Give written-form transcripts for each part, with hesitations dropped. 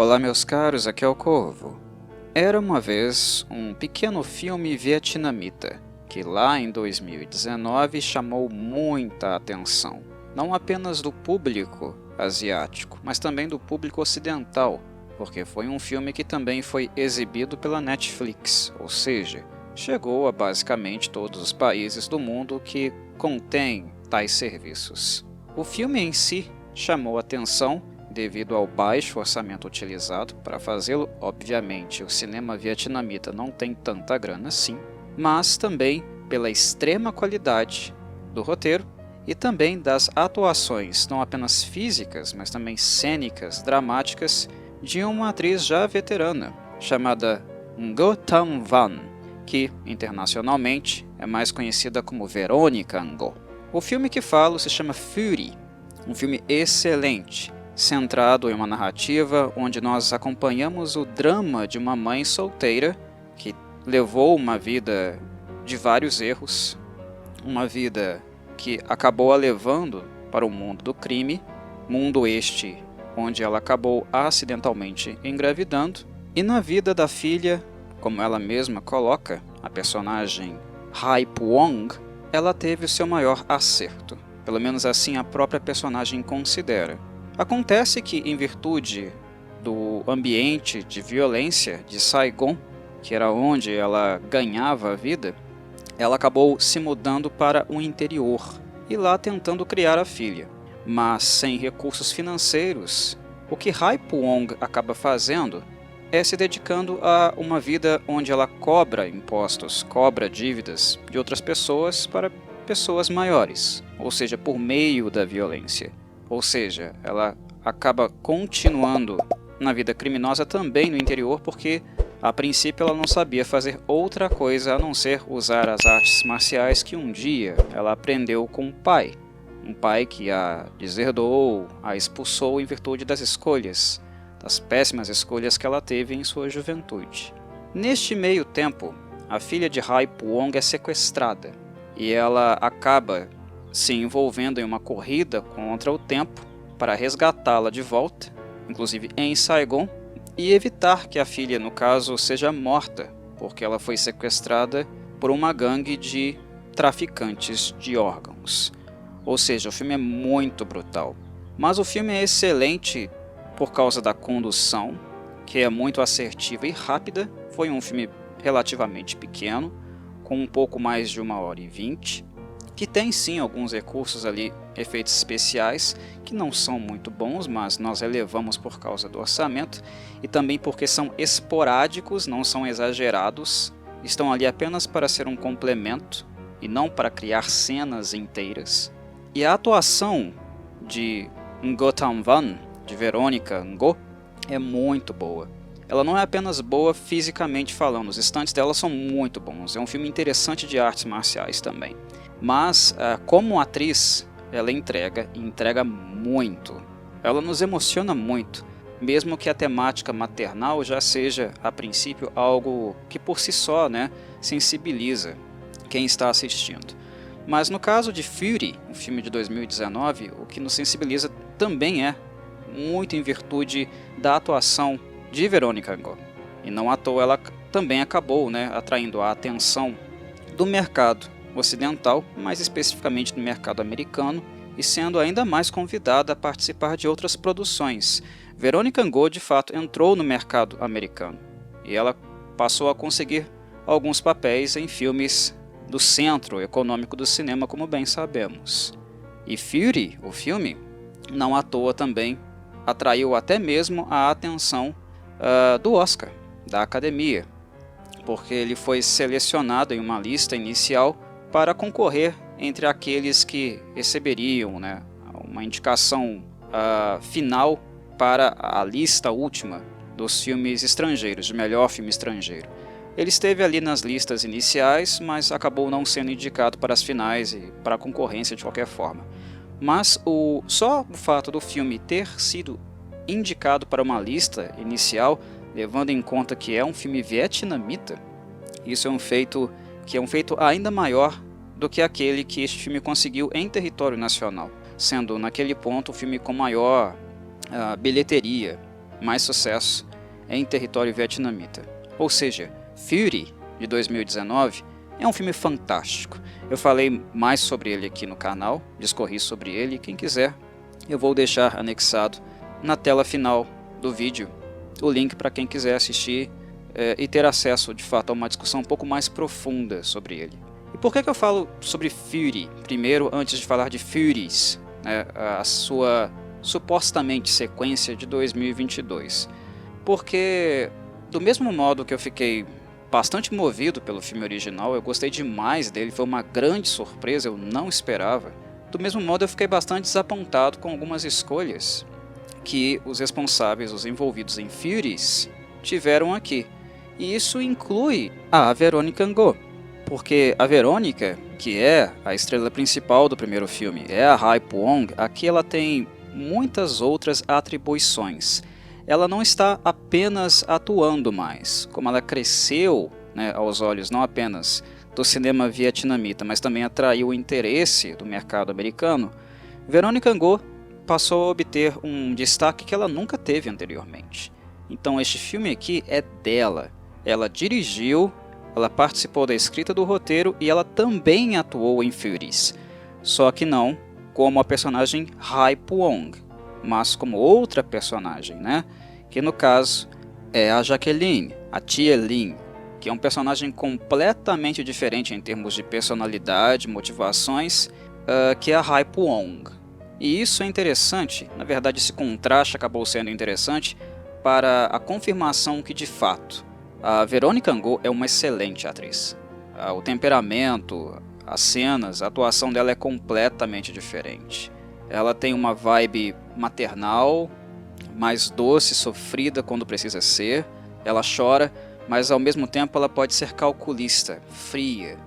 Olá meus caros, aqui é o Corvo. Era uma vez um pequeno filme vietnamita, que lá em 2019 chamou muita atenção, não apenas do público asiático, mas também do público ocidental, porque foi um filme que também foi exibido pela Netflix, ou seja, chegou a basicamente todos os países do mundo que contêm tais serviços. O filme em si chamou atenção devido ao baixo orçamento utilizado para fazê-lo. Obviamente, o cinema vietnamita não tem tanta grana assim, mas também pela extrema qualidade do roteiro e também das atuações, não apenas físicas, mas também cênicas, dramáticas, de uma atriz já veterana, chamada Ngo Tham Van, que internacionalmente é mais conhecida como Veronica Ngo. O filme que falo se chama Fury, um filme excelente, centrado em uma narrativa onde nós acompanhamos o drama de uma mãe solteira que levou uma vida de vários erros, uma vida que acabou a levando para o mundo do crime, mundo este onde ela acabou acidentalmente engravidando, e na vida da filha, como ela mesma coloca, a personagem Hai Puong, ela teve o seu maior acerto, pelo menos assim a própria personagem considera. Acontece que, em virtude do ambiente de violência de Saigon, que era onde ela ganhava a vida, ela acabou se mudando para o interior e lá tentando criar a filha. Mas sem recursos financeiros, o que Hai Puong acaba fazendo é se dedicando a uma vida onde ela cobra impostos, cobra dívidas de outras pessoas para pessoas maiores, ou seja, por meio da violência. Ou seja, ela acaba continuando na vida criminosa também no interior, porque a princípio ela não sabia fazer outra coisa a não ser usar as artes marciais que um dia ela aprendeu com o pai. Um pai que a deserdou, a expulsou em virtude das escolhas, das péssimas escolhas que ela teve em sua juventude. Neste meio tempo, a filha de Hai Puong é sequestrada e ela acaba se envolvendo em uma corrida contra o tempo para resgatá-la de volta, inclusive em Saigon, e evitar que a filha, no caso, seja morta, porque ela foi sequestrada por uma gangue de traficantes de órgãos. Ou seja, o filme é muito brutal. Mas o filme é excelente por causa da condução, que é muito assertiva e rápida. Foi um filme relativamente pequeno, com um pouco mais de 1h20, que tem sim alguns recursos ali, efeitos especiais, que não são muito bons, mas nós relevamos por causa do orçamento, e também porque são esporádicos, não são exagerados, estão ali apenas para ser um complemento, e não para criar cenas inteiras. E a atuação de Ngo Tham Van, de Veronica Ngo, é muito boa. Ela não é apenas boa fisicamente falando, os instantes dela são muito bons, é um filme interessante de artes marciais também. Mas, como atriz, ela entrega muito. Ela nos emociona muito, mesmo que a temática maternal já seja, a princípio, algo que por si só, sensibiliza quem está assistindo. Mas no caso de Fury, um filme de 2019, o que nos sensibiliza também é muito em virtude da atuação de Veronica Ngo. E não à toa ela também acabou atraindo a atenção do mercado ocidental, mais especificamente do mercado americano, e sendo ainda mais convidada a participar de outras produções. Veronica Ngo de fato entrou no mercado americano e ela passou a conseguir alguns papéis em filmes do centro econômico do cinema, como bem sabemos. E Fury, o filme, não à toa também atraiu até mesmo a atenção do Oscar, da Academia, porque ele foi selecionado em uma lista inicial para concorrer entre aqueles que receberiam uma indicação final para a lista última dos filmes estrangeiros, de melhor filme estrangeiro. Ele esteve ali nas listas iniciais, mas acabou não sendo indicado para as finais e para a concorrência de qualquer forma. Mas só o fato do filme ter sido indicado para uma lista inicial, levando em conta que é um filme vietnamita, isso é um feito ainda maior do que aquele que este filme conseguiu em território nacional, sendo naquele ponto o filme com maior bilheteria mais sucesso em território vietnamita. Ou seja, Fury, de 2019, é um filme fantástico. Eu falei mais sobre ele aqui no canal, discorri sobre ele. Quem quiser, eu vou deixar anexado na tela final do vídeo o link para quem quiser assistir e ter acesso de fato a uma discussão um pouco mais profunda sobre ele. E por que eu falo sobre Fury primeiro, antes de falar de Furies, né, a sua supostamente sequência de 2022? Porque, do mesmo modo que eu fiquei bastante movido pelo filme original, eu gostei demais dele, foi uma grande surpresa, eu não esperava. Do mesmo modo, eu fiquei bastante desapontado com algumas escolhas que os responsáveis, os envolvidos em Furies, tiveram aqui. E isso inclui a Verônica Ngo, porque a Verônica, que é a estrela principal do primeiro filme, é a Hai Puong, aqui ela tem muitas outras atribuições. Ela não está apenas atuando mais, como ela cresceu, né, aos olhos não apenas do cinema vietnamita, mas também atraiu o interesse do mercado americano. Verônica Ngo passou a obter um destaque que ela nunca teve anteriormente. Então este filme aqui é dela. Ela dirigiu, ela participou da escrita do roteiro e ela também atuou em Furies. Só que não como a personagem Hai Puong, mas como outra personagem, né? Que no caso é a Jacqueline, a Tia Lin, que é um personagem completamente diferente em termos de personalidade, motivações, que é a Hai Puong. E isso é interessante, na verdade esse contraste acabou sendo interessante para a confirmação que de fato a Verônica Ngo é uma excelente atriz. O temperamento, as cenas, a atuação dela é completamente diferente. Ela tem uma vibe maternal, mais doce, sofrida quando precisa ser. Ela chora, mas ao mesmo tempo ela pode ser calculista, fria,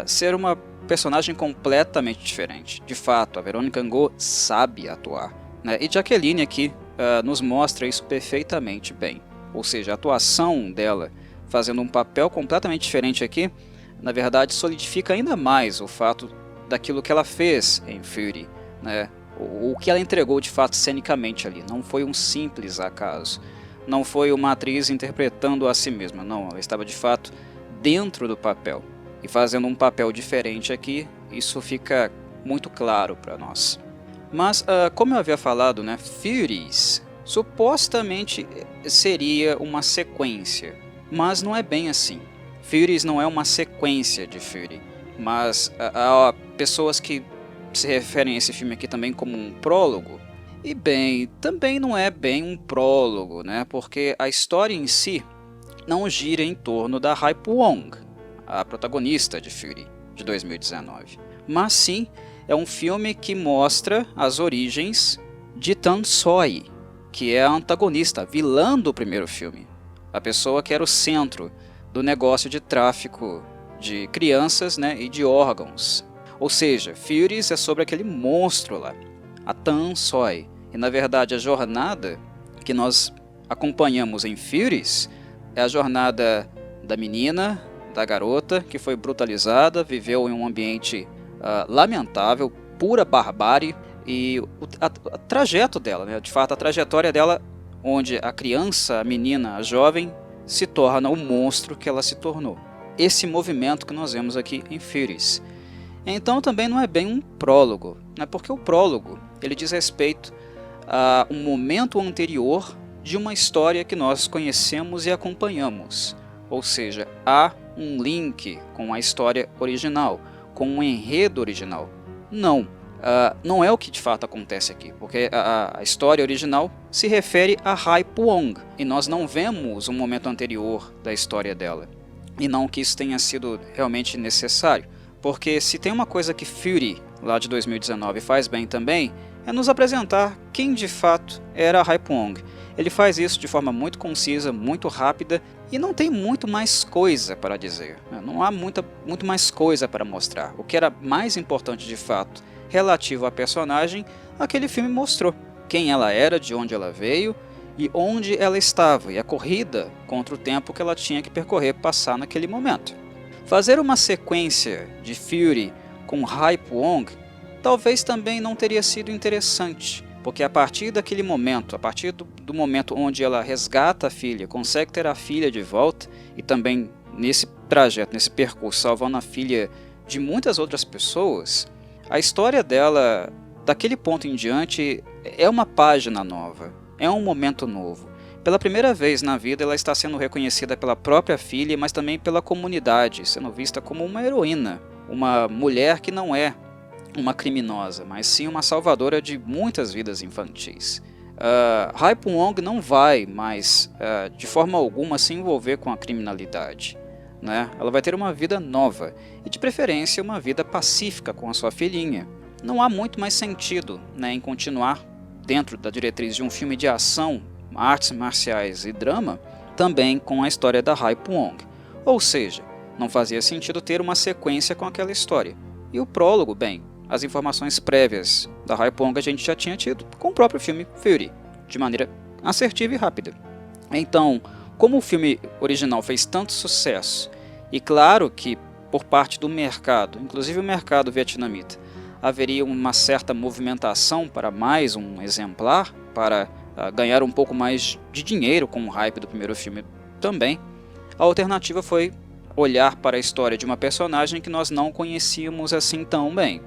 ser uma personagem completamente diferente. De fato, a Verônica Ngo sabe atuar, né? E Jacqueline aqui nos mostra isso perfeitamente bem. Ou seja, a atuação dela fazendo um papel completamente diferente aqui, na verdade solidifica ainda mais o fato daquilo que ela fez em Fury, né? O que ela entregou de fato cenicamente ali. Não foi um simples acaso. Não foi uma atriz interpretando a si mesma. Não, ela estava de fato dentro do papel. E fazendo um papel diferente aqui, isso fica muito claro para nós. Mas, como eu havia falado, né, Furies supostamente seria uma sequência. Mas não é bem assim. Furies não é uma sequência de Fury. Mas há pessoas que se referem a esse filme aqui também como um prólogo. E bem, também não é bem um prólogo, né? Porque a história em si não gira em torno da Hai Puong, a protagonista de Fury, de 2019. Mas sim, é um filme que mostra as origens de Tan Soi, que é a antagonista, a vilã do primeiro filme. A pessoa que era o centro do negócio de tráfico de crianças, né, e de órgãos. Ou seja, Furies é sobre aquele monstro lá, a Tan Soi. E na verdade a jornada que nós acompanhamos em Furies é a jornada da menina, da garota, que foi brutalizada, viveu em um ambiente lamentável, pura barbárie, e o trajeto dela, né, de fato a trajetória dela, onde a criança, a menina, a jovem, se torna o monstro que ela se tornou. Esse movimento que nós vemos aqui em Furies. Então também não é bem um prólogo, né? Porque o prólogo ele diz respeito a um momento anterior de uma história que nós conhecemos e acompanhamos. Ou seja, há um link com a história original, com o enredo original. Não, não é o que de fato acontece aqui, porque a história original se refere a Hai Puong, e nós não vemos um momento anterior da história dela. E não que isso tenha sido realmente necessário. Porque se tem uma coisa que Fury, lá de 2019, faz bem também, é nos apresentar quem de fato era a Hai Puong. Ele faz isso de forma muito concisa, muito rápida, e não tem muito mais coisa para dizer. Não há muito mais coisa para mostrar. O que era mais importante de fato, relativo à personagem, aquele filme mostrou. Quem ela era, de onde ela veio, e onde ela estava, e a corrida contra o tempo que ela tinha que percorrer, passar naquele momento. Fazer uma sequência de Fury com Hai Puong talvez também não teria sido interessante, porque a partir daquele momento, a partir do momento onde ela resgata a filha, consegue ter a filha de volta, e também nesse trajeto, nesse percurso, salvando a filha de muitas outras pessoas, a história dela, daquele ponto em diante, é uma página nova, é um momento novo. Pela primeira vez na vida, ela está sendo reconhecida pela própria filha, mas também pela comunidade, sendo vista como uma heroína, uma mulher que não é uma criminosa, mas sim uma salvadora de muitas vidas infantis. Hai-Pung Wong não vai mais, de forma alguma, se envolver com a criminalidade, né? Ela vai ter uma vida nova, e de preferência uma vida pacífica com a sua filhinha. Não há muito mais sentido, né, em continuar dentro da diretriz de um filme de ação, artes marciais e drama, também com a história da Hai-Pung Wong. Ou seja, não fazia sentido ter uma sequência com aquela história. E o prólogo, bem, as informações prévias da Hai-Pung Wong a gente já tinha tido com o próprio filme Fury, de maneira assertiva e rápida. Então, como o filme original fez tanto sucesso, e claro que por parte do mercado, inclusive o mercado vietnamita, haveria uma certa movimentação para mais um exemplar, para ganhar um pouco mais de dinheiro com o hype do primeiro filme também, a alternativa foi olhar para a história de uma personagem que nós não conhecíamos assim tão bem.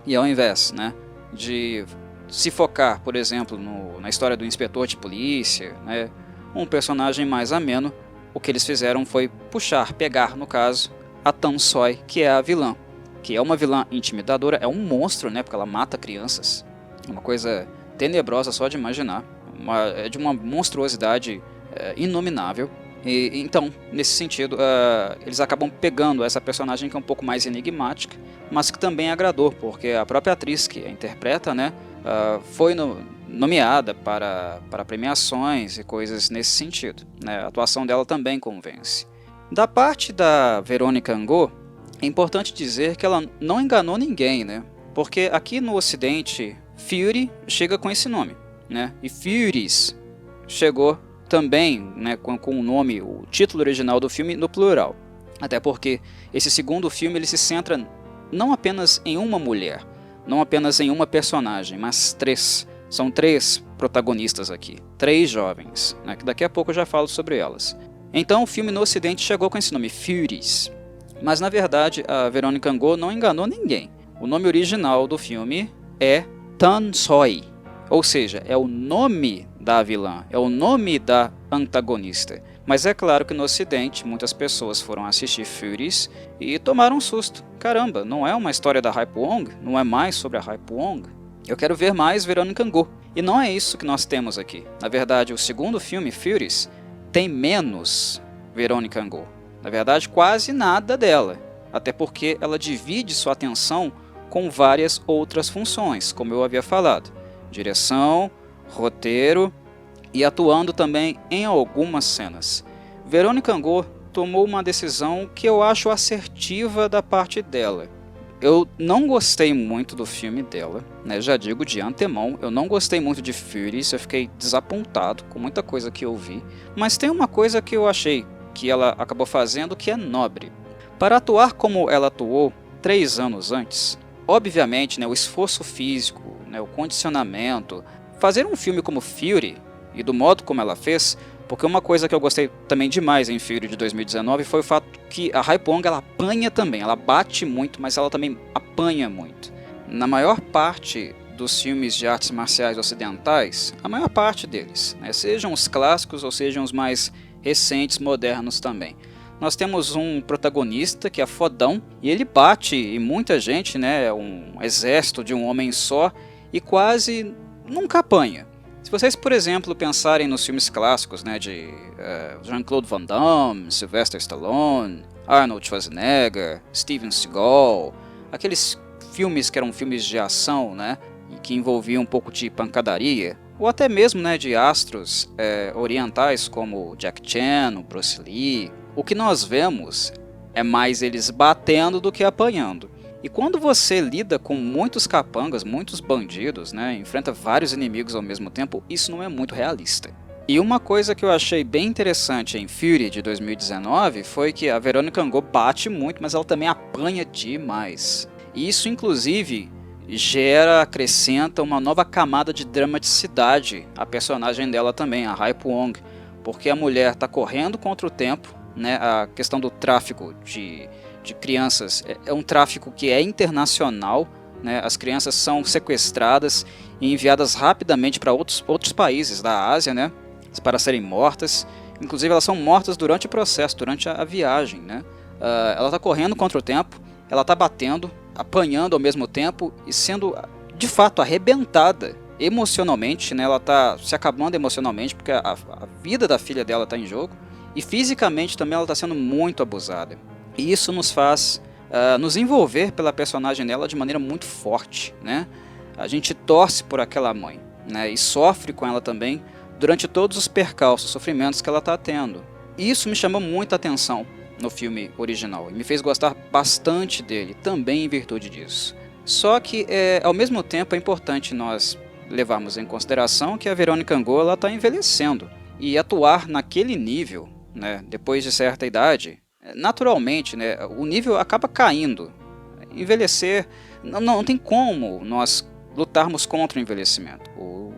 E ao invés, né, de se focar, por exemplo, na história do inspetor de polícia, né, um personagem mais ameno, o que eles fizeram foi pegar, no caso, a Tam Soi, que é a vilã, que é uma vilã intimidadora, é um monstro, né, porque ela mata crianças, uma coisa tenebrosa só de imaginar, é de uma monstruosidade inominável. E então, nesse sentido, eles acabam pegando essa personagem que é um pouco mais enigmática, mas que também agradou, porque a própria atriz que a interpreta, né, foi nomeada para premiações e coisas nesse sentido, né? A atuação dela também convence. Da parte da Veronica Ngo, é importante dizer que ela não enganou ninguém, né? Porque aqui no Ocidente, Fury chega com esse nome, né? E Furies chegou também, né, com o nome, o título original do filme no plural. Até porque esse segundo filme ele se centra não apenas em uma mulher, não apenas em uma personagem, mas três. São três protagonistas aqui, três jovens, né, que daqui a pouco eu já falo sobre elas. Então o filme no Ocidente chegou com esse nome, Furies. Mas na verdade a Veronica Ngo não enganou ninguém. O nome original do filme é Tam Soi, ou seja, é o nome da vilã, é o nome da antagonista. Mas é claro que no Ocidente muitas pessoas foram assistir Furies e tomaram um susto. Caramba, não é uma história da Hai-Pung Wong? Não é mais sobre a Hai-Pung Wong? Eu quero ver mais Veronica Ngo. E não é isso que nós temos aqui. Na verdade, o segundo filme, Furies, tem menos Veronica Ngo. Na verdade, quase nada dela. Até porque ela divide sua atenção com várias outras funções, como eu havia falado. Direção, roteiro e atuando também em algumas cenas. Veronica Ngo tomou uma decisão que eu acho assertiva da parte dela. Eu não gostei muito do filme dela, né? Já digo de antemão, eu não gostei muito de Furies, eu fiquei desapontado com muita coisa que eu vi, mas tem uma coisa que eu achei que ela acabou fazendo que é nobre. Para atuar como ela atuou 3 anos antes, obviamente, né, o esforço físico, né, o condicionamento, fazer um filme como Fury, e do modo como ela fez, porque uma coisa que eu gostei também demais em Fury de 2019 foi o fato que a Hai-Pung Wong ela apanha também, ela bate muito, mas ela também apanha muito. Na maior parte dos filmes de artes marciais ocidentais, a maior parte deles, né, sejam os clássicos ou sejam os mais recentes, modernos também, nós temos um protagonista que é fodão e ele bate em muita gente, né, um exército de um homem só e quase nunca apanha. Se vocês, por exemplo, pensarem nos filmes clássicos, né, de Jean-Claude Van Damme, Sylvester Stallone, Arnold Schwarzenegger, Steven Seagal, aqueles filmes que eram filmes de ação, né, que envolviam um pouco de pancadaria, ou até mesmo, né, de astros orientais como Jack Chan, Bruce Lee, o que nós vemos é mais eles batendo do que apanhando. E quando você lida com muitos capangas, muitos bandidos, né, enfrenta vários inimigos ao mesmo tempo, isso não é muito realista. E uma coisa que eu achei bem interessante em Fury de 2019 foi que a Veronica Ngo bate muito, mas ela também apanha demais. E isso, inclusive, acrescenta uma nova camada de dramaticidade à personagem dela também, a Hai Wong, porque a mulher está correndo contra o tempo, né? A questão do tráfico de crianças é um tráfico que é internacional, né? As crianças são sequestradas e enviadas rapidamente para outros países da Ásia, né? Para serem mortas. Inclusive elas são mortas durante o processo, durante a viagem, né? Ela está correndo contra o tempo, ela está batendo, apanhando ao mesmo tempo e sendo de fato arrebentada emocionalmente, né? Ela está se acabando emocionalmente porque a vida da filha dela está em jogo, e fisicamente também ela está sendo muito abusada. E isso nos faz nos envolver pela personagem dela de maneira muito forte, né? A gente torce por aquela mãe, né? E sofre com ela também durante todos os percalços, sofrimentos que ela está tendo. E isso me chamou muita atenção no filme original e me fez gostar bastante dele, também em virtude disso. Só que, ao mesmo tempo, é importante nós levarmos em consideração que a Veronica Ngo está envelhecendo. E atuar naquele nível, né, depois de certa idade, naturalmente, né, o nível acaba caindo. Envelhecer, não tem como nós lutarmos contra o envelhecimento. O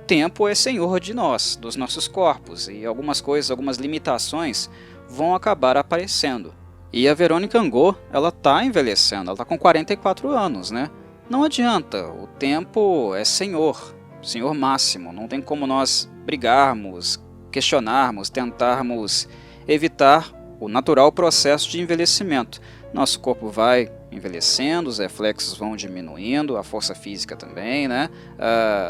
tempo é senhor de nós, dos nossos corpos, e algumas coisas, algumas limitações vão acabar aparecendo. E a Veronica Ngo, ela está envelhecendo, ela está com 44 anos, né? Não adianta, o tempo é senhor máximo, não tem como nós brigarmos, questionarmos, tentarmos evitar o natural processo de envelhecimento. Nosso corpo vai envelhecendo, os reflexos vão diminuindo, a força física também, né?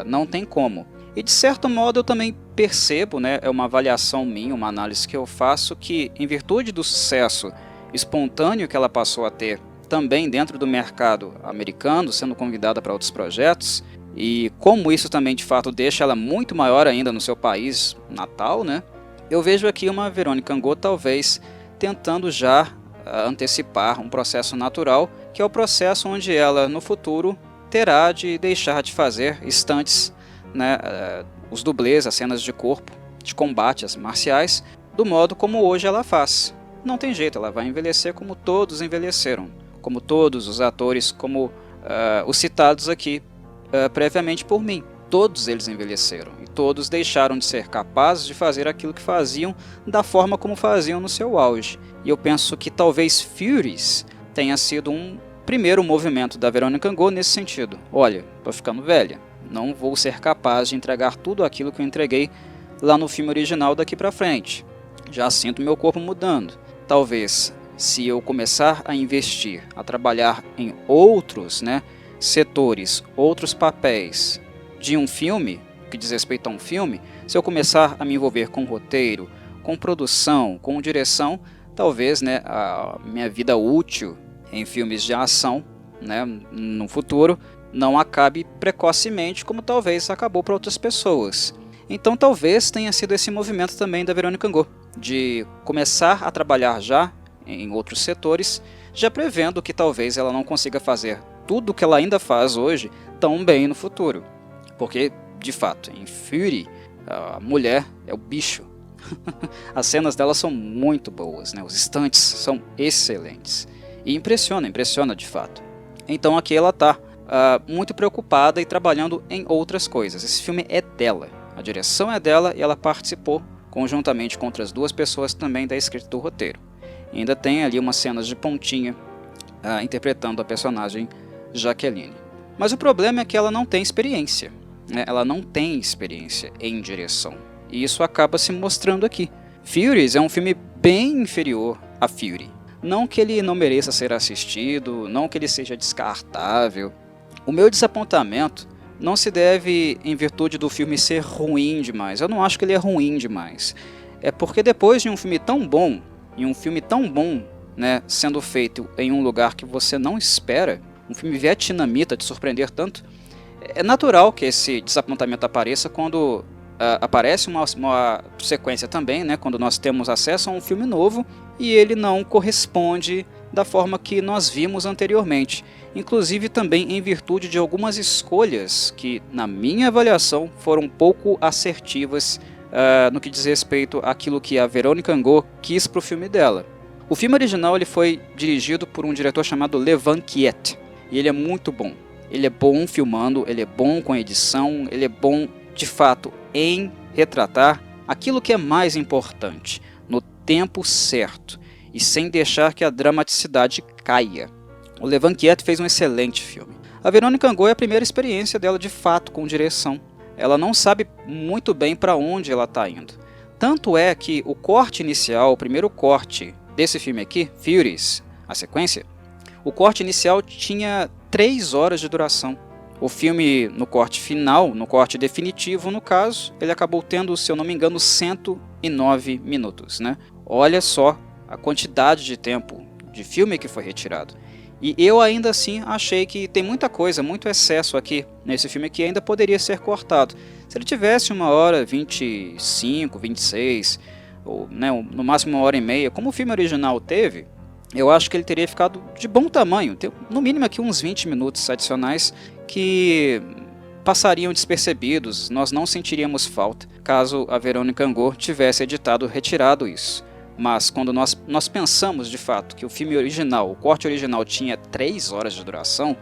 Não tem como. E de certo modo eu também percebo, né, é uma avaliação minha, uma análise que eu faço, que em virtude do sucesso espontâneo que ela passou a ter também dentro do mercado americano, sendo convidada para outros projetos, e como isso também de fato deixa ela muito maior ainda no seu país natal, né, eu vejo aqui uma Veronica Ngo talvez tentando já antecipar um processo natural, que é o processo onde ela no futuro terá de deixar de fazer stunts, né, os dublês, as cenas de corpo, de combate, as marciais, do modo como hoje ela faz. Não tem jeito, ela vai envelhecer como todos envelheceram, como todos os atores, como os citados aqui previamente por mim. Todos eles envelheceram e todos deixaram de ser capazes de fazer aquilo que faziam da forma como faziam no seu auge. E eu penso que talvez Furies tenha sido um primeiro movimento da Veronica Ngo nesse sentido. Olha, tô ficando velha, não vou ser capaz de entregar tudo aquilo que eu entreguei lá no filme original daqui pra frente. Já sinto meu corpo mudando. Talvez, se eu começar a investir, a trabalhar em outros, né, setores, outros papéis de um filme, que diz respeito a um filme, se eu começar a me envolver com roteiro, com produção, com direção, talvez, né, a minha vida útil em filmes de ação, né, no futuro, não acabe precocemente como talvez acabou para outras pessoas. Então talvez tenha sido esse movimento também da Veronica Ngo, de começar a trabalhar já em outros setores, já prevendo que talvez ela não consiga fazer tudo o que ela ainda faz hoje tão bem no futuro. Porque, de fato, em Fury, a mulher é o bicho. As cenas dela são muito boas, né? Os stunts são excelentes. E impressiona de fato. Então aqui ela está muito preocupada e trabalhando em outras coisas. Esse filme é dela, a direção é dela e ela participou conjuntamente com outras duas pessoas também da escrita do roteiro. E ainda tem ali umas cenas de pontinha interpretando a personagem Jacqueline. Mas o problema é que ela não tem experiência, né? Ela não tem experiência em direção. E isso acaba se mostrando aqui. Furies é um filme bem inferior a Fury. Não que ele não mereça ser assistido, não que ele seja descartável. O meu desapontamento não se deve em virtude do filme ser ruim demais. Eu não acho que ele é ruim demais. É porque depois de um filme tão bom, né, sendo feito em um lugar que você não espera, um filme vietnamita te surpreender tanto, é natural que esse desapontamento apareça quando aparece uma sequência também, né, quando nós temos acesso a um filme novo e ele não corresponde da forma que nós vimos anteriormente. Inclusive também em virtude de algumas escolhas que, na minha avaliação, foram pouco assertivas no que diz respeito àquilo que a Veronica Ngo quis para o filme dela. O filme original ele foi dirigido por um diretor chamado Levan Kiet, e ele é muito bom. Ele é bom filmando, ele é bom com edição, ele é bom, de fato, em retratar aquilo que é mais importante, no tempo certo, e sem deixar que a dramaticidade caia. O Levan Kiet fez um excelente filme. A Véronique Angot é a primeira experiência dela de fato com direção. Ela não sabe muito bem para onde ela está indo. Tanto é que o corte inicial, o primeiro corte desse filme aqui, Furies, a sequência, o corte inicial tinha 3 horas de duração. O filme, no corte final, no corte definitivo, no caso, ele acabou tendo, se eu não me engano, 109 minutos, né? Olha só a quantidade de tempo de filme que foi retirado. E eu ainda assim achei que tem muita coisa, muito excesso aqui nesse filme que ainda poderia ser cortado. Se ele tivesse 1h25, 26, ou né, no máximo 1h30, como o filme original teve, eu acho que ele teria ficado de bom tamanho. Tem, no mínimo aqui uns 20 minutos adicionais que passariam despercebidos, nós não sentiríamos falta caso a Véronique Angot tivesse retirado isso. Mas quando nós pensamos de fato que o filme original, o corte original tinha 3 horas de duração,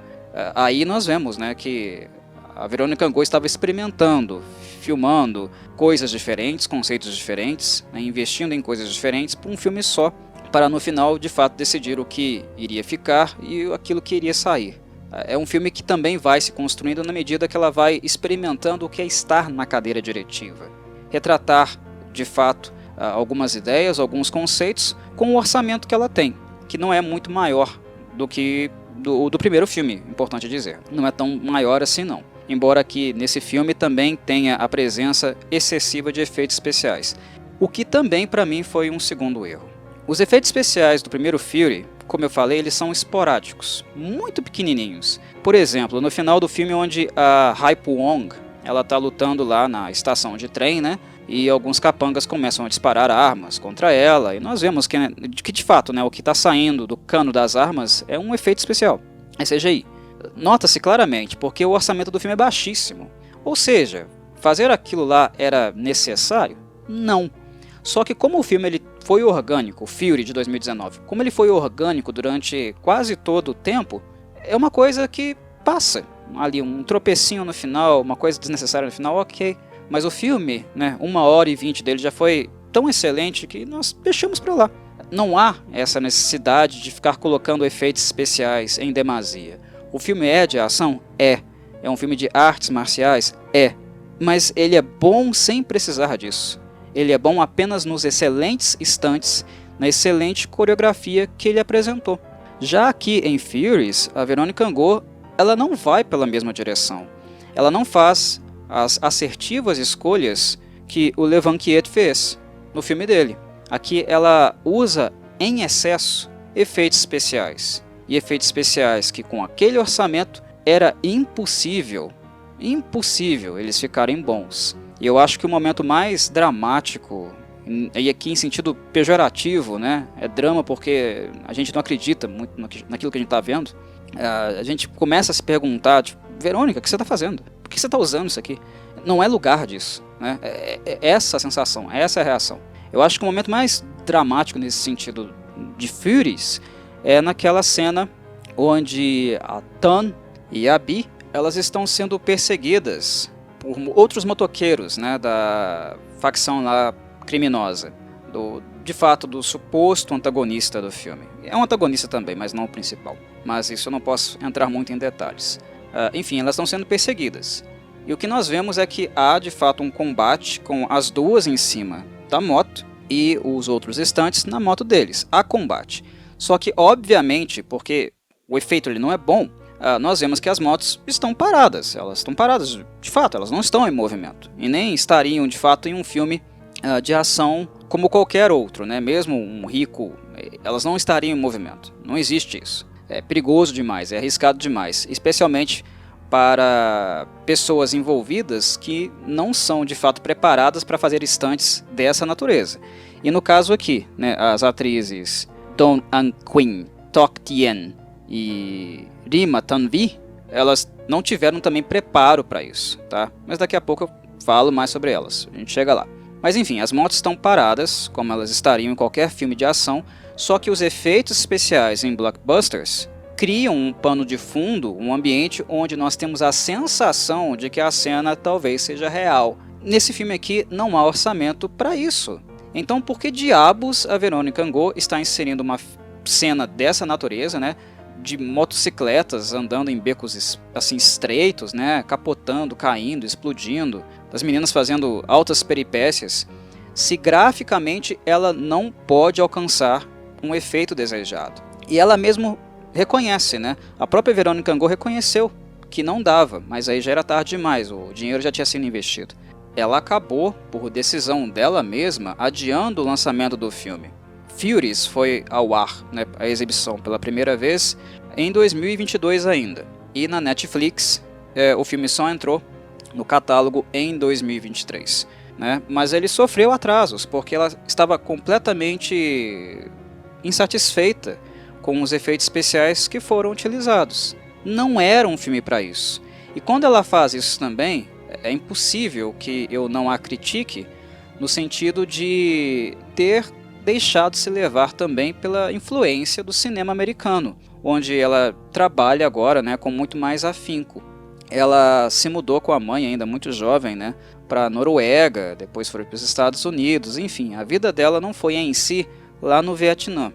aí nós vemos, né, que a Véronique Angot estava experimentando, filmando coisas diferentes, conceitos diferentes, né, investindo em coisas diferentes para um filme só, para no final de fato decidir o que iria ficar e aquilo que iria sair. É um filme que também vai se construindo na medida que ela vai experimentando o que é estar na cadeira diretiva. Retratar de fato algumas ideias, alguns conceitos com o orçamento que ela tem, que não é muito maior do que do primeiro filme, importante dizer. Não é tão maior assim não. Embora aqui nesse filme também tenha a presença excessiva de efeitos especiais. O que também para mim foi um segundo erro. Os efeitos especiais do primeiro Fury, como eu falei, eles são esporádicos, muito pequenininhos. Por exemplo, no final do filme onde a Hai Wong, ela está lutando lá na estação de trem, né? E alguns capangas começam a disparar armas contra ela, e nós vemos que de fato, né, o que está saindo do cano das armas é um efeito especial, é CGI. Nota-se claramente, porque o orçamento do filme é baixíssimo. Ou seja, fazer aquilo lá era necessário? Não. Só que como o filme ele foi orgânico, o Fury de 2019, como ele foi orgânico durante quase todo o tempo, é uma coisa que passa. Ali um tropecinho no final, uma coisa desnecessária no final, ok. Mas o filme, né, 1h20 dele já foi tão excelente que nós deixamos para lá. Não há essa necessidade de ficar colocando efeitos especiais em demasia. O filme é de ação? É. É um filme de artes marciais? É. Mas ele é bom sem precisar disso. Ele é bom apenas nos excelentes instantes, na excelente coreografia que ele apresentou. Já aqui em Furies, a Véronique Angot, ela não vai pela mesma direção. Ela não faz as assertivas escolhas que o Levan Kiet fez no filme dele. Aqui ela usa em excesso efeitos especiais. E efeitos especiais que com aquele orçamento era impossível eles ficarem bons. E eu acho que o momento mais dramático, e aqui em sentido pejorativo, né, é drama porque a gente não acredita muito naquilo que a gente está vendo. A gente começa a se perguntar, tipo, Verônica, o que você está fazendo? Por que você está usando isso aqui? Não é lugar disso, né? É essa a sensação, essa é a reação. Eu acho que o momento mais dramático nesse sentido de Furies é naquela cena onde a Tan e a Abby, elas estão sendo perseguidas por outros motoqueiros, né, da facção lá criminosa, de fato do suposto antagonista do filme. É um antagonista também, mas não o principal. Mas isso eu não posso entrar muito em detalhes. Enfim, elas estão sendo perseguidas. E o que nós vemos é que há de fato um combate com as duas em cima da moto e os outros restantes na moto deles. Há combate. Só que, obviamente, porque o efeito ele não é bom, nós vemos que as motos estão paradas. Elas estão paradas, de fato, elas não estão em movimento. E nem estariam, de fato, em um filme de ação como qualquer outro, né? Mesmo um rico, elas não estariam em movimento. Não existe isso. É perigoso demais, é arriscado demais, especialmente para pessoas envolvidas que não são de fato preparadas para fazer stunts dessa natureza. E no caso aqui, né, as atrizes Dong An-Quin, Tok Tien e Rima Tanvi, elas não tiveram também preparo para isso, tá? Mas daqui a pouco eu falo mais sobre elas, a gente chega lá. Mas enfim, as motos estão paradas, como elas estariam em qualquer filme de ação, só que os efeitos especiais em blockbusters criam um pano de fundo, um ambiente onde nós temos a sensação de que a cena talvez seja real. Nesse filme aqui não há orçamento para isso. Então por que diabos a Veronica Ngo está inserindo uma cena dessa natureza, né, de motocicletas andando em becos assim estreitos, né, capotando, caindo, explodindo, das meninas fazendo altas peripécias, se graficamente ela não pode alcançar um efeito desejado? E ela mesmo reconhece, né? A própria Veronica Ngo reconheceu que não dava, mas aí já era tarde demais, o dinheiro já tinha sido investido. Ela acabou, por decisão dela mesma, adiando o lançamento do filme. Furies foi ao ar, né, a exibição pela primeira vez em 2022 ainda. E na Netflix o filme só entrou no catálogo em 2023. Né? Mas ele sofreu atrasos, porque ela estava completamente insatisfeita com os efeitos especiais que foram utilizados. Não era um filme para isso. E quando ela faz isso também, é impossível que eu não a critique, no sentido de ter deixado se levar também pela influência do cinema americano, onde ela trabalha agora, né, com muito mais afinco. Ela se mudou com a mãe ainda muito jovem, né, para a Noruega, depois foi para os Estados Unidos, enfim, a vida dela não foi em si lá no Vietnã.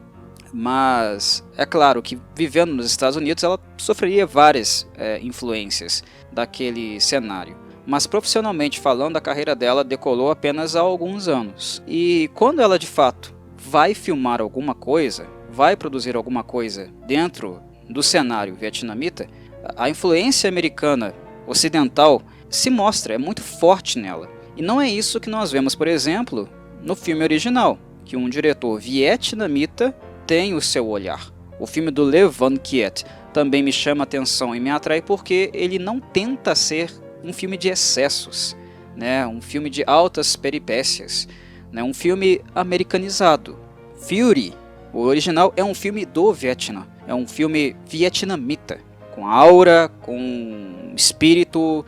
Mas é claro que vivendo nos Estados Unidos ela sofreria várias influências daquele cenário. Mas profissionalmente falando, a carreira dela decolou apenas há alguns anos. E quando ela de fato vai filmar alguma coisa, vai produzir alguma coisa dentro do cenário vietnamita, a influência americana ocidental se mostra, é muito forte nela. E não é isso que nós vemos, por exemplo, no filme original, que um diretor vietnamita tem o seu olhar. O filme do Le Van Kiet também me chama a atenção e me atrai porque ele não tenta ser um filme de excessos, né? Um filme de altas peripécias, né? Um filme americanizado. Fury, o original, é um filme do Vietnã, é um filme vietnamita, com aura, com espírito,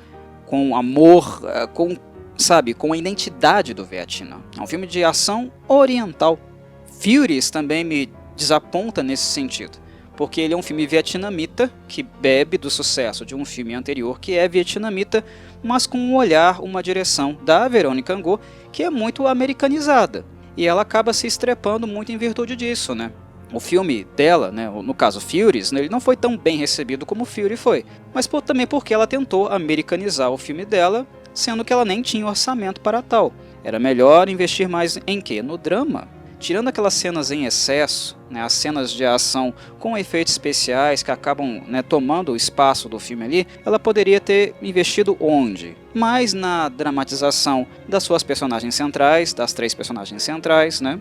com amor, com a identidade do Vietnã. É um filme de ação oriental. Furies também me desaponta nesse sentido, porque ele é um filme vietnamita que bebe do sucesso de um filme anterior que é vietnamita, mas com um olhar, uma direção da Veronica Ngo que é muito americanizada. E ela acaba se estrepando muito em virtude disso, né? O filme dela, né, no caso Furies, ele não foi tão bem recebido como Fury foi, mas também porque ela tentou americanizar o filme dela, sendo que ela nem tinha orçamento para tal. Era melhor investir mais em quê? No drama. Tirando aquelas cenas em excesso, né, as cenas de ação com efeitos especiais que acabam, né, tomando o espaço do filme ali, ela poderia ter investido onde? Mais na dramatização das suas personagens centrais, das 3 personagens centrais, né,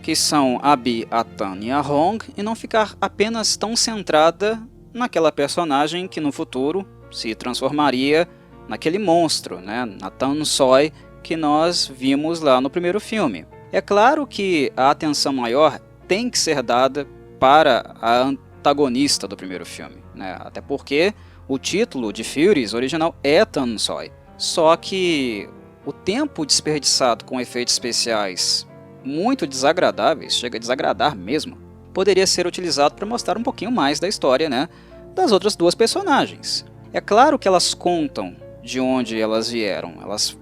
que são a Bi, a Tan e a Hong, e não ficar apenas tão centrada naquela personagem que no futuro se transformaria naquele monstro, né, na Tan Soi, que nós vimos lá no primeiro filme. É claro que a atenção maior tem que ser dada para a antagonista do primeiro filme, né? Até porque o título de Furies original é Tan Soi. Só que o tempo desperdiçado com efeitos especiais muito desagradáveis, chega a desagradar mesmo, poderia ser utilizado para mostrar um pouquinho mais da história, né, das outras 2 personagens. É claro que elas contam de onde elas vieram, elas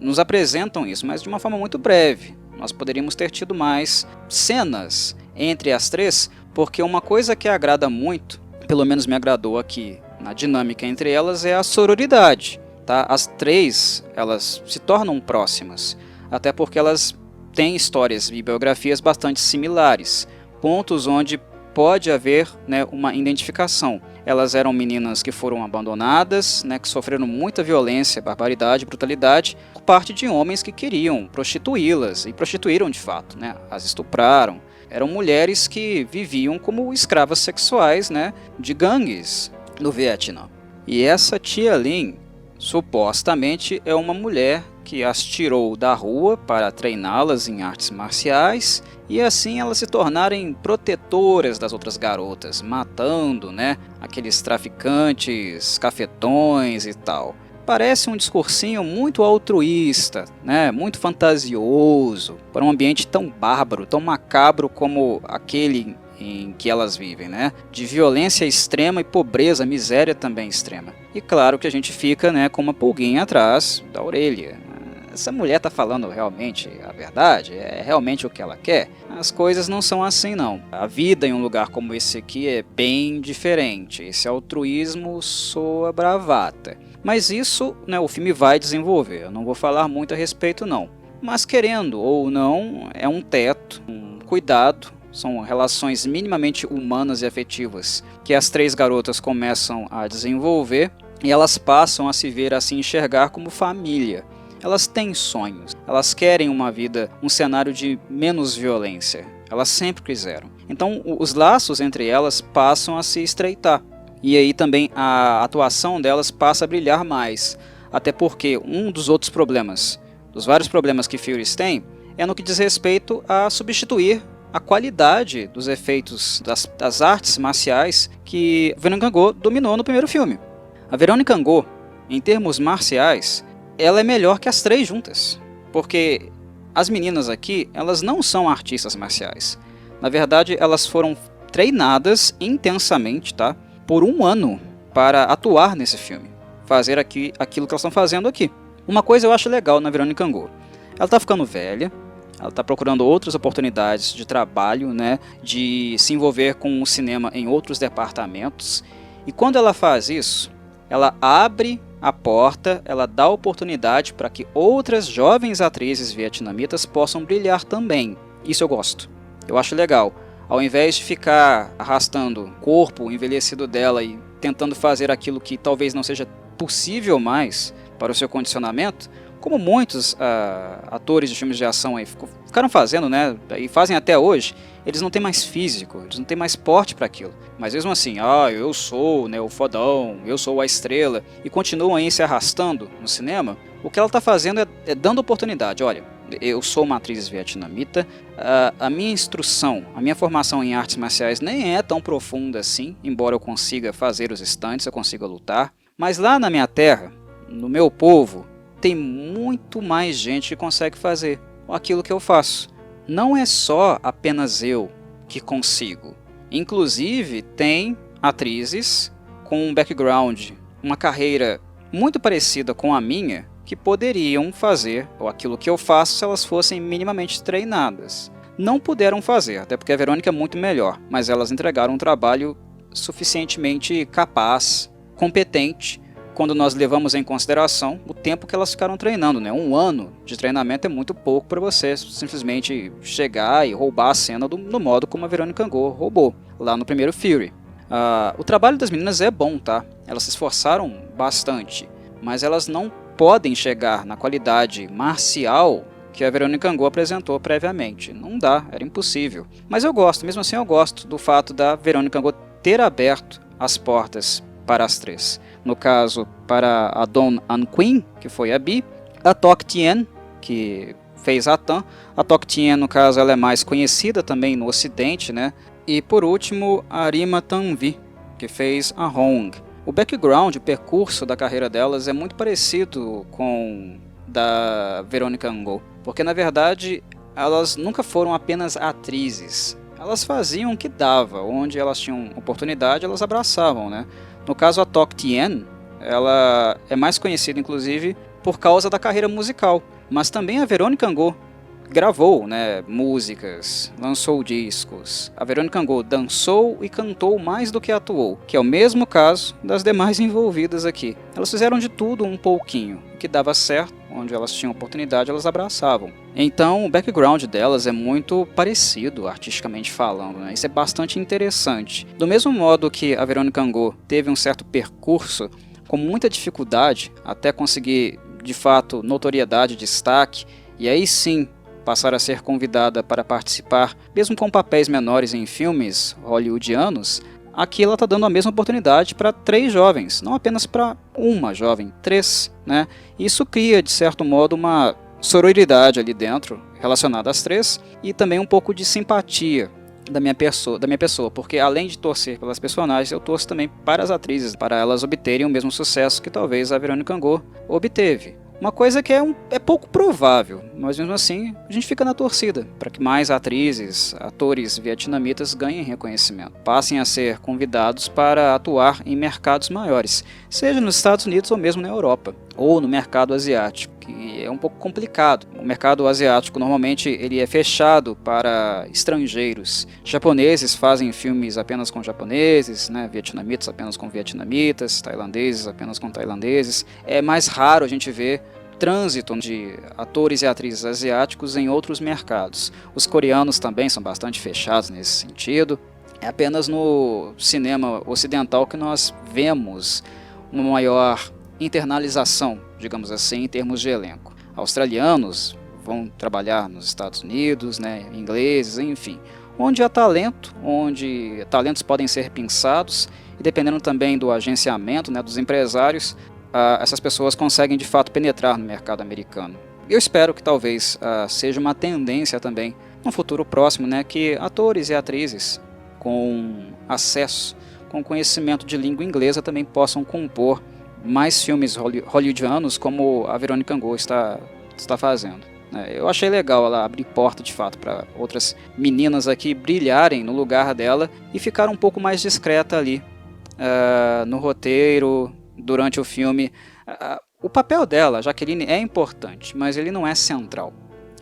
nos apresentam isso, mas de uma forma muito breve. Nós poderíamos ter tido mais cenas entre as 3, porque uma coisa que agrada muito, pelo menos me agradou aqui na dinâmica entre elas, é a sororidade. Tá? As 3 elas se tornam próximas, até porque elas têm histórias e biografias bastante similares, pontos onde pode haver, né, uma identificação. Elas eram meninas que foram abandonadas, né, que sofreram muita violência, barbaridade, brutalidade por parte de homens que queriam prostituí-las e prostituíram de fato, né, as estupraram. Eram mulheres que viviam como escravas sexuais, né, de gangues no Vietnã. E essa Tia Lin supostamente é uma mulher que as tirou da rua para treiná-las em artes marciais e assim elas se tornarem protetoras das outras garotas, matando, né, aqueles traficantes, cafetões e tal. Parece um discursinho muito altruísta, né, muito fantasioso, para um ambiente tão bárbaro, tão macabro como aquele em que elas vivem, né? De violência extrema e pobreza, miséria também extrema. E claro que a gente fica, né, com uma pulguinha atrás da orelha. Essa mulher tá falando realmente a verdade? É realmente o que ela quer? As coisas não são assim, não. A vida em um lugar como esse aqui é bem diferente. Esse altruísmo soa bravata. Mas isso, né, o filme vai desenvolver. Eu não vou falar muito a respeito, não. Mas querendo ou não, é um teto, um cuidado. São relações minimamente humanas e afetivas que as três garotas começam a desenvolver e elas passam a se ver, a se enxergar como família. Elas têm sonhos, elas querem uma vida, um cenário de menos violência. Elas sempre quiseram. Então os laços entre elas passam a se estreitar. E aí também a atuação delas passa a brilhar mais. Até porque um dos outros problemas, dos vários problemas que Furies tem, é no que diz respeito a substituir a qualidade dos efeitos das artes marciais que Veronica Ngo dominou no primeiro filme. A Veronica Ngo, em termos marciais, ela é melhor que as três juntas, porque as meninas aqui, elas não são artistas marciais. Na verdade, elas foram treinadas intensamente, tá, por 1 ano para atuar nesse filme, fazer aquilo que elas estão fazendo aqui. Uma coisa eu acho legal na Veronica Ngo, ela está ficando velha, ela está procurando outras oportunidades de trabalho, né, de se envolver com o cinema em outros departamentos. E quando ela faz isso, ela abre a porta, ela dá oportunidade para que outras jovens atrizes vietnamitas possam brilhar também. Isso eu gosto. Eu acho legal. Ao invés de ficar arrastando o corpo envelhecido dela e tentando fazer aquilo que talvez não seja possível mais para o seu condicionamento, como muitos atores de filmes de ação aí ficaram fazendo, né, e fazem até hoje, eles não têm mais físico, eles não têm mais porte para aquilo. Mas mesmo assim, eu sou, né, o fodão, eu sou a estrela, e continuam aí se arrastando no cinema, o que ela está fazendo é dando oportunidade. Olha, eu sou uma atriz vietnamita, a minha instrução, a minha formação em artes marciais nem é tão profunda assim, embora eu consiga fazer os stunts, eu consiga lutar, mas lá na minha terra, no meu povo, tem muito mais gente que consegue fazer aquilo que eu faço. Não é só apenas eu que consigo. Inclusive, tem atrizes com um background, uma carreira muito parecida com a minha, que poderiam fazer aquilo que eu faço se elas fossem minimamente treinadas. Não puderam fazer, até porque a Verônica é muito melhor, mas elas entregaram um trabalho suficientemente capaz, competente, quando nós levamos em consideração o tempo que elas ficaram treinando, né? 1 ano de treinamento é muito pouco para você simplesmente chegar e roubar a cena no modo como a Veronica Ngo roubou, lá no primeiro Fury. O trabalho das meninas é bom, tá? Elas se esforçaram bastante, mas elas não podem chegar na qualidade marcial que a Veronica Ngo apresentou previamente. Não dá, era impossível. Mas eu gosto, mesmo assim eu gosto do fato da Veronica Ngo ter aberto as portas para as três. No caso, para a Dawn An Queen, que foi a Bi, a Toc Tien, que fez a Tan. A Toc Tien, no caso, ela é mais conhecida também no ocidente, né? E por último, a Arima Tan Vi, que fez a Hong. O background, o percurso da carreira delas é muito parecido com da Veronica Ngo, porque na verdade elas nunca foram apenas atrizes. Elas faziam o que dava, onde elas tinham oportunidade, elas abraçavam, né? No caso, a Toc Tien, ela é mais conhecida, inclusive, por causa da carreira musical. Mas também a Veronica Ngo gravou, né, músicas, lançou discos. A Veronica Ngo dançou e cantou mais do que atuou, que é o mesmo caso das demais envolvidas aqui. Elas fizeram de tudo um pouquinho, o que dava certo, onde elas tinham oportunidade, elas abraçavam. Então, o background delas é muito parecido, artisticamente falando, né? Isso é bastante interessante. Do mesmo modo que a Veronica Ngo teve um certo percurso, com muita dificuldade, até conseguir, de fato, notoriedade, destaque, e aí sim passar a ser convidada para participar, mesmo com papéis menores em filmes hollywoodianos, aqui ela está dando a mesma oportunidade para 3 jovens, não apenas para uma jovem, 3, né? Isso cria, de certo modo, uma sororidade ali dentro, relacionada às 3, e também um pouco de simpatia da minha pessoa, porque além de torcer pelas personagens, eu torço também para as atrizes, para elas obterem o mesmo sucesso que talvez a Veronica Ngo obteve. Uma coisa que é pouco provável, mas mesmo assim a gente fica na torcida para que mais atrizes, atores vietnamitas ganhem reconhecimento, passem a ser convidados para atuar em mercados maiores, seja nos Estados Unidos ou mesmo na Europa, ou no mercado asiático, que é um pouco complicado. O mercado asiático normalmente ele é fechado para estrangeiros. Japoneses fazem filmes apenas com japoneses, né? Vietnamitas apenas com vietnamitas, tailandeses apenas com tailandeses. É mais raro a gente ver trânsito de atores e atrizes asiáticos em outros mercados. Os coreanos também são bastante fechados nesse sentido. É apenas no cinema ocidental que nós vemos uma maior internalização, digamos assim, em termos de elenco. Australianos vão trabalhar nos Estados Unidos, né, ingleses, enfim. Onde há talento, onde talentos podem ser pensados, e dependendo também do agenciamento, né, dos empresários, essas pessoas conseguem de fato penetrar no mercado americano. Eu espero que talvez seja uma tendência também, no futuro próximo, né, que atores e atrizes com acesso, com conhecimento de língua inglesa também possam compor mais filmes hollywoodianos como a Veronica Ngo está fazendo. Eu achei legal ela abrir porta de fato para outras meninas aqui brilharem no lugar dela e ficar um pouco mais discreta ali no roteiro, durante o filme. O papel dela, Jaqueline, é importante, mas ele não é central.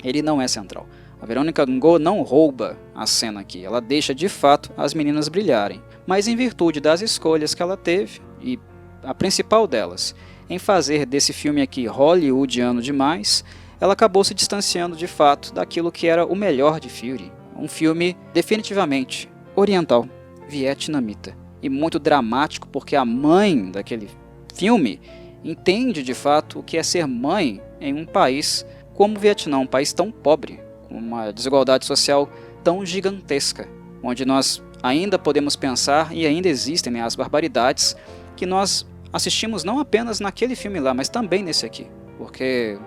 Ele não é central. A Veronica Ngo não rouba a cena aqui, ela deixa de fato as meninas brilharem. Mas em virtude das escolhas que ela teve, e a principal delas, em fazer desse filme aqui hollywoodiano demais, ela acabou se distanciando de fato daquilo que era o melhor de Fury. Um filme definitivamente oriental, vietnamita, e muito dramático porque a mãe daquele filme entende de fato o que é ser mãe em um país como o Vietnã, um país tão pobre, com uma desigualdade social tão gigantesca, onde nós ainda podemos pensar e ainda existem, né, as barbaridades que nós assistimos não apenas naquele filme lá, mas também nesse aqui. Porque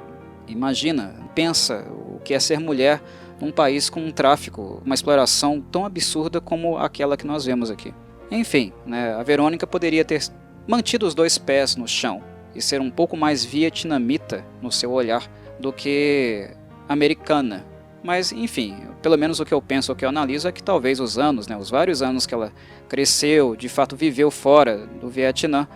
imagina, pensa o que é ser mulher num país com um tráfico, uma exploração tão absurda como aquela que nós vemos aqui. Enfim, né, a Verônica poderia ter mantido os dois pés no chão e ser um pouco mais vietnamita no seu olhar do que americana. Mas, enfim, pelo menos o que eu penso, o que eu analiso é que talvez os anos, né, os vários anos que ela cresceu, de fato viveu fora do Vietnã,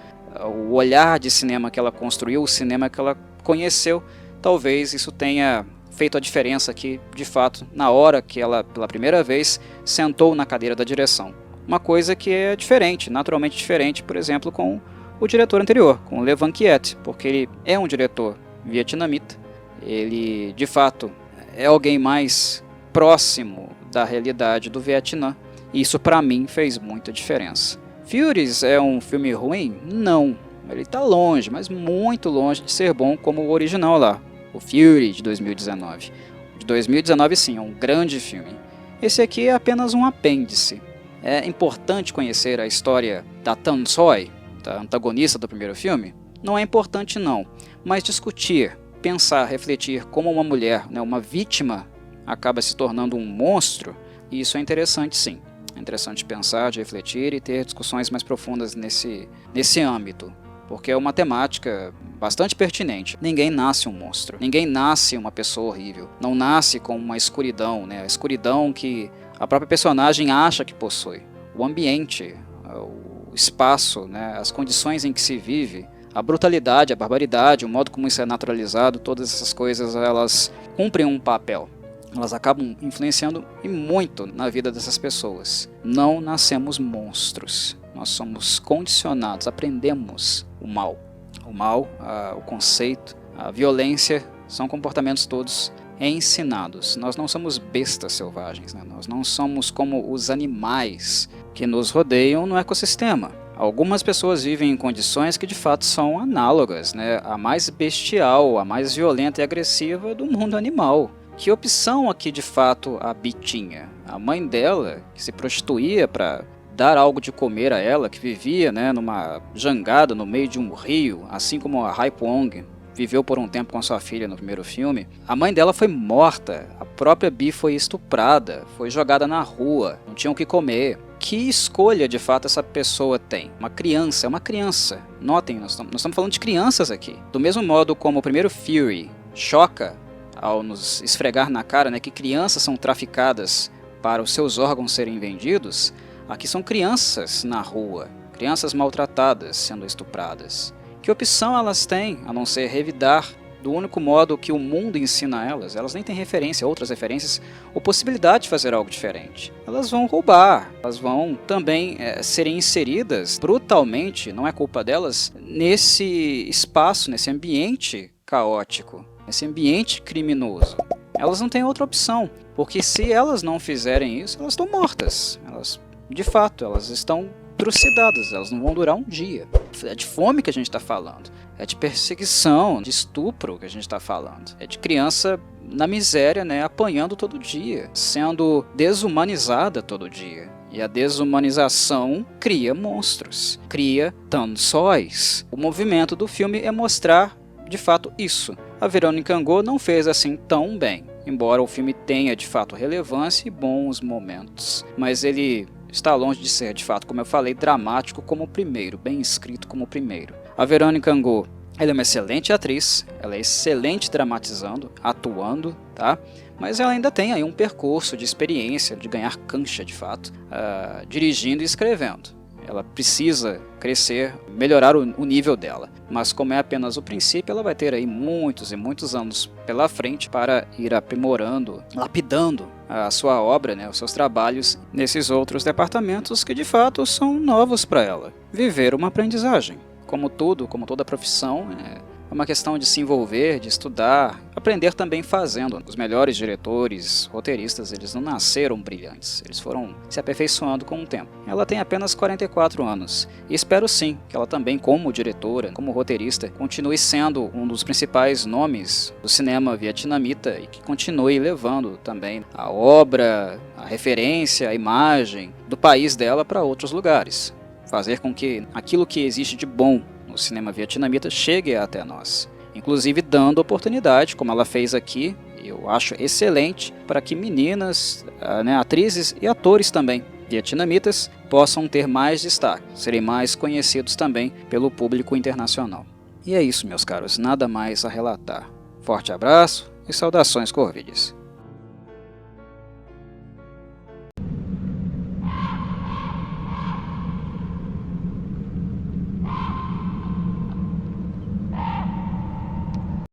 o olhar de cinema que ela construiu, o cinema que ela conheceu, talvez isso tenha feito a diferença aqui, de fato, na hora que ela, pela primeira vez, sentou na cadeira da direção. Uma coisa que é diferente, naturalmente diferente, por exemplo, com o diretor anterior, com o Le Van Kiet, porque ele é um diretor vietnamita, ele, de fato, é alguém mais próximo da realidade do Vietnã, e isso para mim fez muita diferença. Furies é um filme ruim? Não, ele está longe, mas muito longe de ser bom como o original lá, o Fury de 2019. O de 2019 sim, é um grande filme. Esse aqui é apenas um apêndice. É importante conhecer a história da Tan Soi, da antagonista do primeiro filme? Não é importante não, mas discutir, pensar, refletir como uma mulher, né, uma vítima, acaba se tornando um monstro, isso é interessante sim. É interessante pensar, de refletir e ter discussões mais profundas nesse âmbito, porque é uma temática bastante pertinente. Ninguém nasce um monstro, ninguém nasce uma pessoa horrível, não nasce com uma escuridão, né? A escuridão que a própria personagem acha que possui. O ambiente, o espaço, né? As condições em que se vive, a brutalidade, a barbaridade, o modo como isso é naturalizado, todas essas coisas elas cumprem um papel. Elas acabam influenciando e muito na vida dessas pessoas. Não nascemos monstros, nós somos condicionados, aprendemos o mal. O mal, o conceito, a violência, são comportamentos todos ensinados. Nós não somos bestas selvagens, né? Nós não somos como os animais que nos rodeiam no ecossistema. Algumas pessoas vivem em condições que de fato são análogas, né? A mais bestial, a mais violenta e agressiva do mundo animal. Que opção aqui de fato a Bee tinha? A mãe dela, que se prostituía para dar algo de comer a ela, que vivia, né, numa jangada no meio de um rio, assim como a Hai Puong viveu por um tempo com sua filha no primeiro filme. A mãe dela foi morta, a própria Bee foi estuprada, foi jogada na rua, não tinha o que comer. que escolha de fato essa pessoa tem. Uma criança, é uma criança. Notem, nós estamos falando de crianças aqui. Do mesmo modo como o primeiro Fury choca ao nos esfregar na cara, né, que crianças são traficadas para os seus órgãos serem vendidos, aqui são crianças na rua, crianças maltratadas sendo estupradas. Que opção elas têm a não ser revidar do único modo que o mundo ensina a elas? Elas nem têm referência, outras referências, ou possibilidade de fazer algo diferente. Elas vão roubar, elas vão também serem inseridas brutalmente, não é culpa delas, nesse espaço, nesse ambiente caótico, nesse ambiente criminoso. Elas não têm outra opção, porque se elas não fizerem isso, elas estão mortas. Elas, de fato, elas estão trucidadas, elas não vão durar um dia. É de fome que a gente está falando, é de perseguição, de estupro que a gente está falando, é de criança na miséria, né, apanhando todo dia, sendo desumanizada todo dia. E a desumanização cria monstros, cria tançóis. O movimento do filme é mostrar, de fato, isso. A Verônica Angô não fez assim tão bem, embora o filme tenha, de fato, relevância e bons momentos. Mas ele está longe de ser, de fato, como eu falei, dramático como o primeiro, bem escrito como o primeiro. A Verônica Angô, ela é uma excelente atriz, ela é excelente dramatizando, atuando, tá? Mas ela ainda tem aí um percurso de experiência, de ganhar cancha, de fato, dirigindo e escrevendo. Ela precisa crescer, melhorar o nível dela. Mas como é apenas o princípio, ela vai ter aí muitos e muitos anos pela frente para ir aprimorando, lapidando a sua obra, né, os seus trabalhos nesses outros departamentos que de fato são novos para ela. Viver uma aprendizagem. Como tudo, como toda profissão, é uma questão de se envolver, de estudar, aprender também fazendo. Os melhores diretores, roteiristas, eles não nasceram brilhantes, eles foram se aperfeiçoando com o tempo. Ela tem apenas 44 anos e espero sim que ela também, como diretora, como roteirista, continue sendo um dos principais nomes do cinema vietnamita e que continue levando também a obra, a referência, a imagem do país dela para outros lugares. Fazer com que aquilo que existe de bom no cinema vietnamita chegue até nós, inclusive dando oportunidade, como ela fez aqui, eu acho excelente, para que meninas, atrizes e atores também vietnamitas possam ter mais destaque, serem mais conhecidos também pelo público internacional. E é isso, meus caros, nada mais a relatar. Forte abraço e saudações corvides.